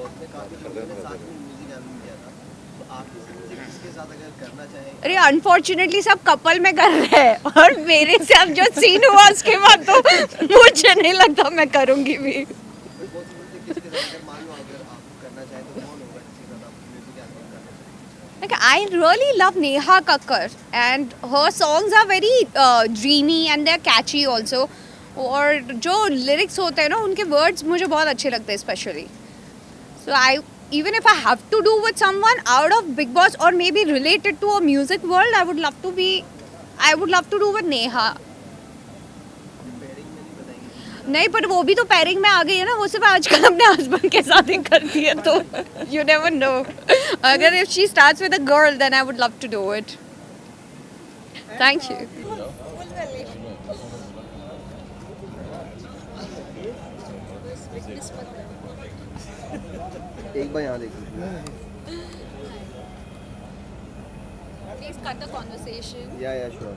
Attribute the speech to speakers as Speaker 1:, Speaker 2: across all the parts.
Speaker 1: उसमें काफी लोगों ने साथ में म्यूजिक एल्बम किया था, तो आप किसके साथ अगर करना चाहें?
Speaker 2: अरे अनफॉर्चुनेटली सब कपल में कर रहे हैं और मेरे साथ जो सीन हुआ उसके बाद तो मुझे नहीं लगता मैं करूँगी भी।
Speaker 1: किसके साथ अगर मान लो अगर आप करना चाहें तो कौन होगा जिसके साथ आप म्यूजिक एल्बम करना चाहें?
Speaker 2: Like I really love Neha Kakkar and her songs are very dreamy and they're catchy also. और जो lyrics होते हैं ना उनके words मुझे बहुत अच्छे लगते हैं specially. So I even if I have to do with someone out of Big Boss or maybe related to a music world, I would love to do with Neha. नहीं पर वो भी तो पैरिंग में आ गई है ना, वो सिर्फ आजकल अपने हस्बैंड के साथ ही करती है तो यू नेवर नो. अगर if she starts with a girl then I would love to do it. Thank you.
Speaker 1: एक बार यहाँ देखिए.
Speaker 2: Please cut the conversation.
Speaker 1: Yeah sure.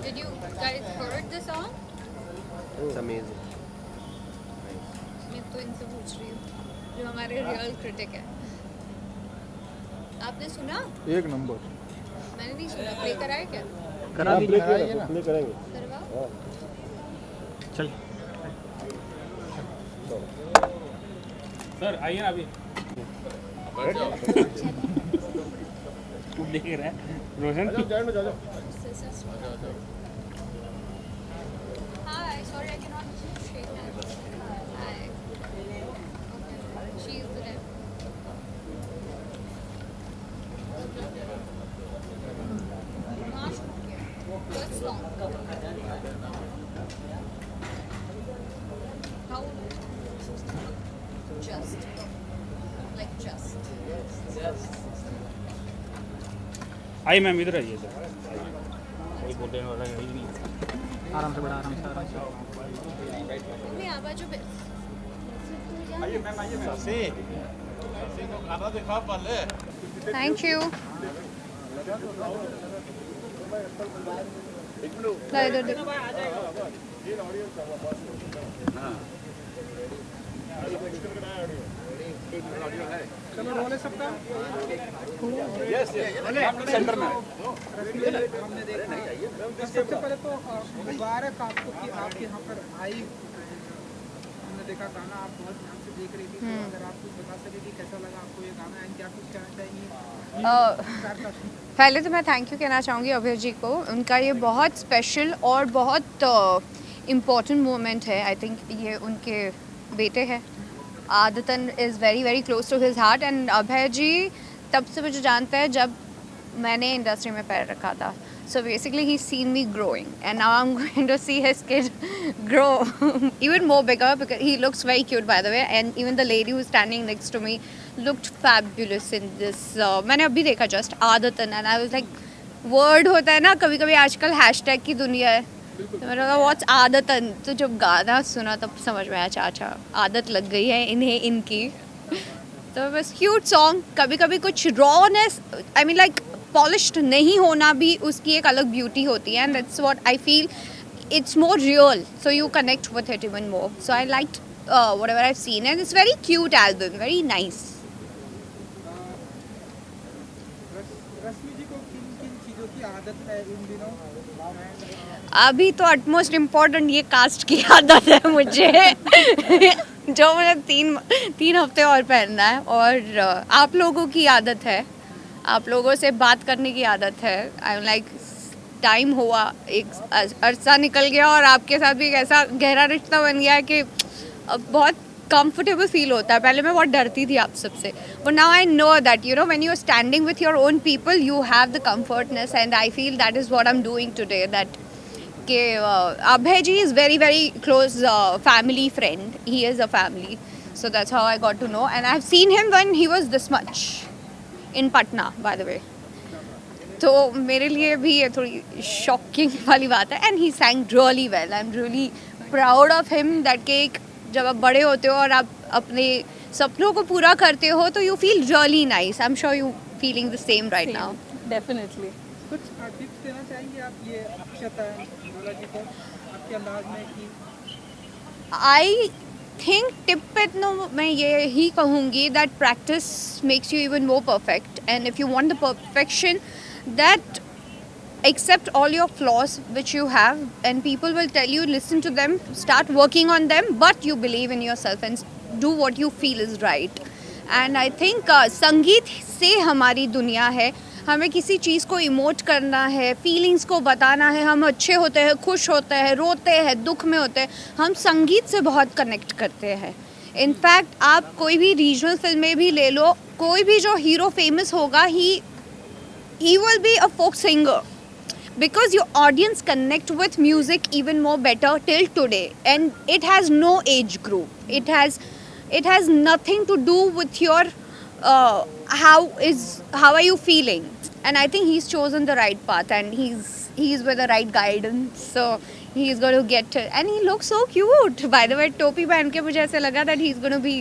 Speaker 2: Did you guys heard the song?
Speaker 1: It's amazing.
Speaker 2: मैं तो इनसे पूछ रही हूँ जो हमारे रियल क्रिटिक है. आपने सुना?
Speaker 3: एक नंबर.
Speaker 2: मैंने नहीं सुना. प्ले कराए क्या?
Speaker 3: करा भी कराइए ना.
Speaker 1: प्ले करेंगे.
Speaker 2: करवाओ.
Speaker 3: चल
Speaker 4: सर आइए ना अभी. देख रहा है रोशन.
Speaker 2: Hi, sorry I cannot shake hands. Hi. She is the rep. हाँ, shoot किया. First song. How? Just. Like just.
Speaker 4: आइए मैम इधर आइए सर. कोई बोलने वाला है ही नहीं.
Speaker 3: आराम से बड़ा आराम से.
Speaker 2: नहीं आवाज़ जो थैंक यू. ला इधर देखो.
Speaker 3: चलो रोले सबका.
Speaker 4: सेंटर में.
Speaker 3: हमने देखा सबसे पहले तो मुबारक आपको कि आप यहाँ पर आई. हमने देखा गाना आप बहुत ध्यान से देख रही थी, तो अगर आप कुछ बता सके कि कैसा लगा आपको ये गाना एंड क्या कुछ कहना चाहिए.
Speaker 2: पहले तो मैं थैंक यू कहना चाहूँगी अभय जी को. उनका ये बहुत स्पेशल और बहुत इम्पोर्टेंट मोमेंट है. आई थिंक ये उनके बेटे हैं. आदतन is very very close to his heart and Abhay ji तब से मुझे जानते हैं जब मैंने इंडस्ट्री में पैर रखा था. So basically he seen me growing and now I am going to see his kid grow even more bigger because he looks very cute by the way, and even the lady who's standing next to me looked fabulous in this. मैंने अभी देखा just आदतन and I was like word होता है ना कभी कभी आजकल हैशटैग की दुनिया है. तो मैंने कहा व्हाट्स आदतन. तो जब गाना सुना तब समझ में आया अच्छा आदत लग गई है इन्हें इनकी. तो बस क्यूट सॉन्ग. कभी कभी कुछ rawness I mean like polished नहीं होना भी उसकी एक अलग ब्यूटी होती है. And that's what I feel. It's more real, so you connect with it even more. So I liked whatever I've seen, and it's very cute album, very nice.
Speaker 3: रश्मि जी को किन किन चीज़ों की आदत है इन दिनों.
Speaker 2: अभी तो अटमोस्ट इम्पोर्टेंट ये कास्ट की आदत है मुझे जो मुझे तीन हफ्ते और पहनना है. और आप लोगों की आदत है. आप लोगों से बात करने की आदत है. आई एम लाइक टाइम हुआ एक अरसा निकल गया और आपके साथ भी एक ऐसा गहरा रिश्ता बन गया है कि अब बहुत कंफर्टेबल फील होता है. पहले मैं बहुत डरती थी आप सबसे, but now I know that you know when you are standing with your own people you have the comfortness and I feel that is what I am doing today. That कि Abhay ji is very very close family friend. He is a family. So that's how I got to know and I have seen him when he was this much in Patna by the way. तो मेरे लिए भी ये थोड़ी shocking वाली बात है. And he सैंग really well. I am really proud of him that कि जब आप बड़े होते हो और आप अपने सपनों को पूरा करते हो तो you feel really nice. I am sure you feeling the same right now.
Speaker 5: Definitely.
Speaker 3: कुछ टिप्स देना चाहेंगे आप दीजिए अक्षता नोरा जी को आपके अंदाज में कि
Speaker 2: आई थिंक टिप पे तो मैं ये ही कहूँगी that practice makes you even more perfect and if you want the perfection that accept all your flaws which you have and people will tell you listen to them, start working on them, but you believe in yourself and do what you feel is right. And I think संगीत से हमारी दुनिया है, हमें किसी चीज़ को emote करना है, फीलिंग्स को बताना है, हम अच्छे होते हैं, खुश होते हैं, रोते हैं, दुख में होते हैं, हम संगीत से बहुत कनेक्ट करते हैं. इनफैक्ट आप कोई भी रीजनल फिल्में भी ले लो, कोई भी जो हीरो फेमस होगा he will be a folk singer because your audience connect with music even more better till today, and it has no age group. It has nothing to do with your how are you feeling, and I think he's chosen the right path and he's with the right guidance, so he's going to get it. And he looks so cute, by the way. टोपी पहन के मुझे ऐसे लगा that he's going to be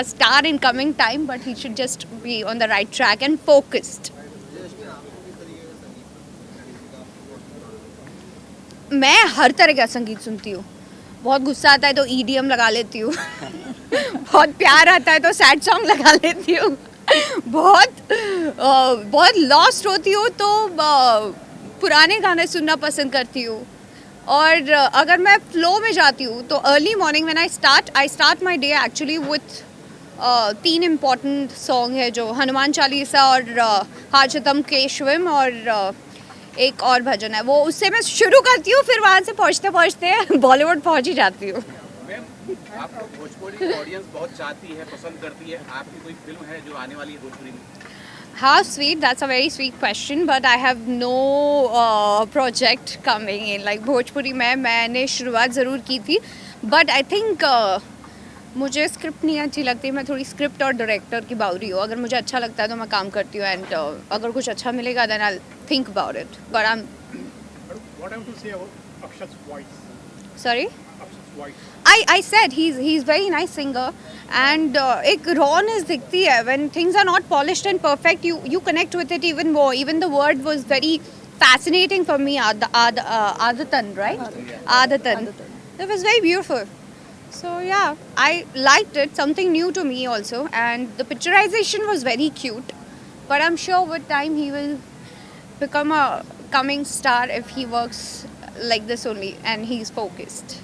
Speaker 2: a star in coming time, but he should just be on the right track and focused. मैं हर तरह का संगीत सुनती हूँ. बहुत गुस्सा आता है तो EDM लगा लेती हूँ. बहुत प्यार आता है तो सैड सॉन्ग लगा लेती हूँ. बहुत लॉस्ट होती हूँ तो पुराने गाने सुनना पसंद करती हूँ. और अगर मैं फ्लो में जाती हूँ तो early morning when I start my day actually with 3 important song है जो हनुमान चालीसा और हाजतम केशवम और एक और भजन है, वो उससे मैं शुरू करती हूँ, फिर वहाँ से पहुँचते पहुँचते बॉलीवुड पहुँच ही जाती हूँ.
Speaker 5: मैम आपको भोजपुरी ऑडियंस बहुत चाहती है, पसंद करती है. आपकी कोई फिल्म है जो आने वाली है भोजपुरी में?
Speaker 2: How sweet, that's a very sweet question, but I have no project coming in. Like Bhojpuri में मैंने शुरुआत ज़रूर की थी, but I think मुझे स्क्रिप्ट नहीं अच्छी लगती. मैं थोड़ी स्क्रिप्ट और डायरेक्टर की बाउरी हूँ. अगर मुझे अच्छा लगता है तो मैं काम करती हूँ, एंड अगर कुछ अच्छा मिलेगा then I'll think about it. But I'm.
Speaker 6: What I want to say about Akshat's voice.
Speaker 2: Sorry?
Speaker 6: Akshat's voice.
Speaker 2: I said he's very nice singer, and एक rawness दिखती है when things are not polished and perfect. You connect with it even more. Even the word was very fascinating for me. Adatan, right? Adatan. It was very beautiful. So yeah, I liked it. Something new to me also, and the picturization was very cute. But I'm sure with time he will become a coming star if he works like this only and he's focused.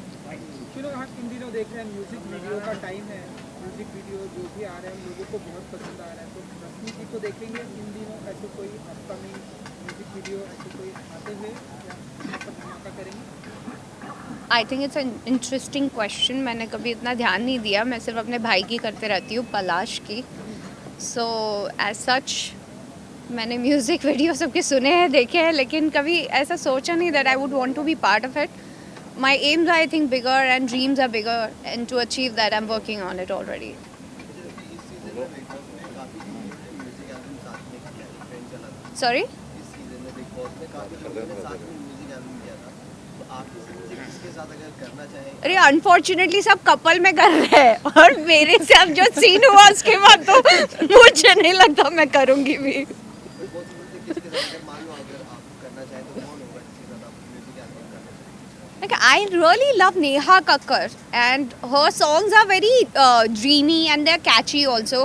Speaker 3: चलो आप इन दिनों देख रहे हैं music video का time है. Music video जो भी आ रहे हैं लोगों को बहुत पसंद आ रहा है, तो रश्मि जी को देखेंगे इन दिनों ऐसे कोई अपकमिंग म्यूजिक वीडियो ऐसे कोई आते हुए या आपका धमाका करेंगे?
Speaker 2: I think it's an interesting question. मैंने कभी इतना ध्यान नहीं दिया. मैं सिर्फ अपने भाई की करते रहती हूँ, पलाश की. सो एज सच मैंने म्यूज़िक वीडियो सबके सुने हैं, देखे हैं, लेकिन कभी ऐसा सोचा नहीं that I would want to be part of it. My aims I think bigger and dreams are bigger, and to achieve that I am working on it already. Sorry?
Speaker 1: इस सीजन में बिग बॉस में काफी लोगों ने साथ में म्यूजिक एल्बम किया था, तो आप किसके साथ अगर करना चाहें?
Speaker 2: अरे अनफॉर्चुनेटली सब कपल में कर रहे हैं, और मेरे साथ जो सीन हुआ उसके बाद तो मुझे नहीं लगता मैं करूँगी भी.
Speaker 1: किसके साथ अगर मान लो अगर आप करना चाहें तो कौन होगा जिसके साथ आप म्यूजिक एल्बम करना चाहें?
Speaker 2: Like I really love Neha Kakkar, and her songs are very dreamy and they're catchy also.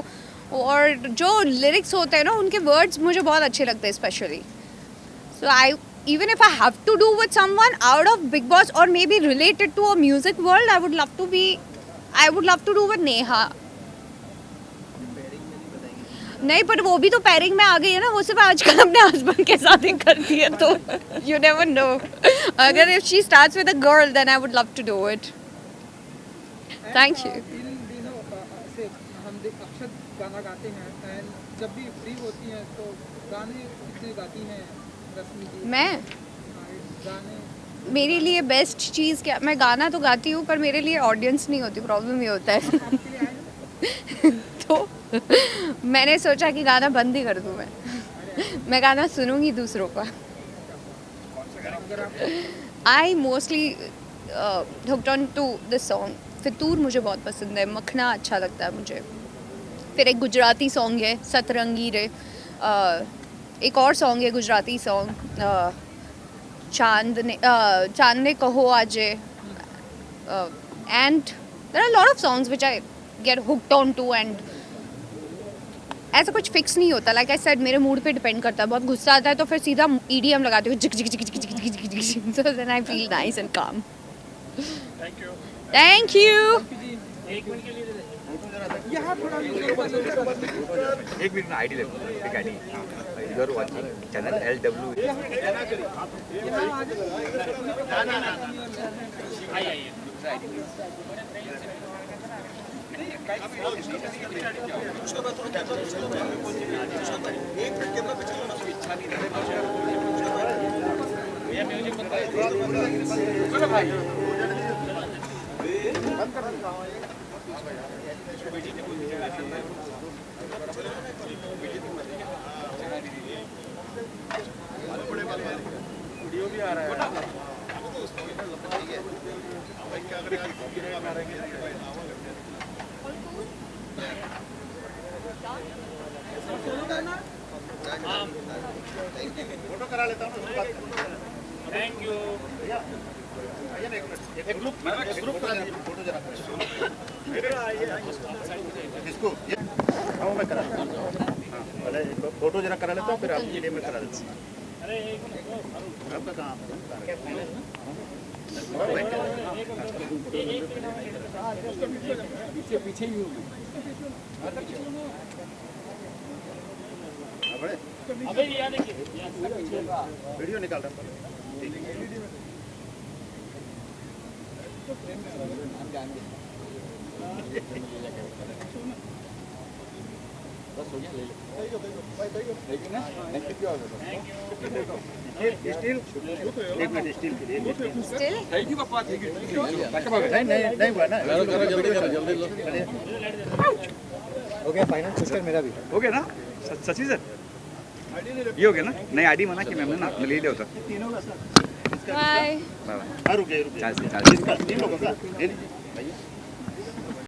Speaker 2: और जो lyrics होते हैं ना उनके words मुझे बहुत अच्छे लगते हैं especially. So even if I have to do with someone out of Big Boss or maybe related to a music world, I would love to do with Neha. नहीं, पर वो भी तो पैरिंग में आ गई है ना. वो सिर्फ आजकल अपने हस्बैंड के साथ ही करती है, तो you never know. अगर if she starts with a girl, then I would love to do it. Thank you.
Speaker 3: इन दिनों से हम अक्षत गाना गाते हैं, एंड जब भी फ्री होती हैं तो गाने कितने गाती हैं रश्मि जी?
Speaker 2: मैं
Speaker 3: गाने
Speaker 2: मेरे लिए बेस्ट चीज़ क्या, मैं गाना तो गाती हूँ पर मेरे लिए ऑडियंस नहीं होती. प्रॉब्लम ये होता है.
Speaker 3: आपके लिए आए हैं?
Speaker 2: तो मैंने सोचा कि गाना बंद ही कर दूँ. मैं गाना सुनूंगी दूसरों का. I mostly hooked on to this song. Fitoor मुझे बहुत पसंद है, मखना अच्छा लगता है मुझे. फिर एक गुजराती सॉन्ग है सतरंगी रे. एक और सॉन्ग है गुजराती सॉन्ग, चांदने कहो आजे, and there are a lot of songs which I get hooked on to, and ऐसा कुछ फिक्स नहीं होता. लाइक आई सेड, मेरे मूड पे डिपेंड करता है. बहुत गुस्सा आता है तो फिर सीधा EDM लगाती हूँ, जिक जिक जिक जिक जिक जिक जिक, so then I feel nice and calm. Thank you.
Speaker 3: यहाँ थोड़ा
Speaker 7: एक मिनट ना आईडी देखो एक ID you are watching channel LW
Speaker 6: photo करा लेता हूँ थैंक यू एक ग्रुप करा दीजिए फोटो जरा इसको हाँ मैं करा लेता हूँ पहले फोटो जरा करा लेता हूँ फिर आप वीडियो में करा देता हूँ आपका कहाँ पीछे ही अबे यार देखिए वीडियो निकाल रहा हूँ बस हो गया ले लो लेकिन ना नेक्स्ट क्या होगा स्टील एक मिनट स्टील के लिए
Speaker 2: Still?
Speaker 6: थैंक यू पापा थैंक यू नहीं हुआ ना जल्दी लो
Speaker 7: हो गया फाइनल सिस्टर मेरा भी हो गया ना सची सर ये हो गया ना नहीं आईडी मना कि मैंने ना ले लिया होता
Speaker 6: तीनों का सर
Speaker 2: Bye.
Speaker 7: बाय बाय
Speaker 6: रुक गए
Speaker 7: चाल
Speaker 6: तीन लोगों का ले लीजिए भैया